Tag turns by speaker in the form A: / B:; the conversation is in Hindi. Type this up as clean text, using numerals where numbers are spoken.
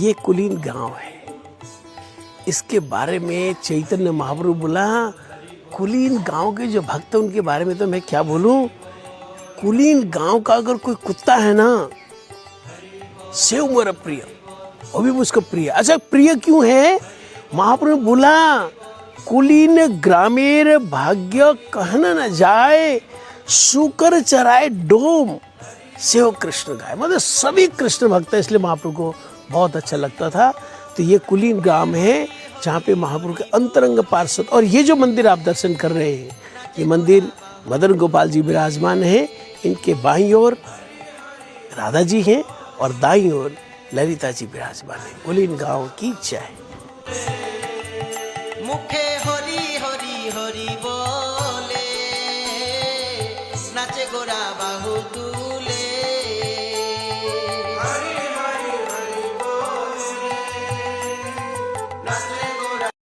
A: ये कुलीन गांव है। इसके बारे में चैतन्य महाप्रभु बोला, कुलीन गांव के जो भक्त हैं उनके बारे में तो मैं क्या बोलूं। कुलीन गांव का अगर कोई कुत्ता है ना, सेव मोर प्रिय, वो भी मुझको प्रिय। अच्छा, प्रिय क्यों है? महाप्रभु बोला, कुलीन ग्रामीण भाग्य कहना न जाए, सुकर चराए डोम सेव कृष्ण गाय। मतलब सभी कृष्ण भक्त है, इसलिए महाप्रभु को बहुत अच्छा लगता था। तो ये कुलीन ग्राम है जहाँ पे महाप्रभु के अंतरंग पार्षद, और ये जो मंदिर आप दर्शन कर रहे हैं, ये मंदिर मदन गोपाल जी विराजमान है। इनके बाईं ओर राधा जी हैं और दाईं ओर ललिता जी विराजमान है। कुलीन गांव की जय।
B: मुखे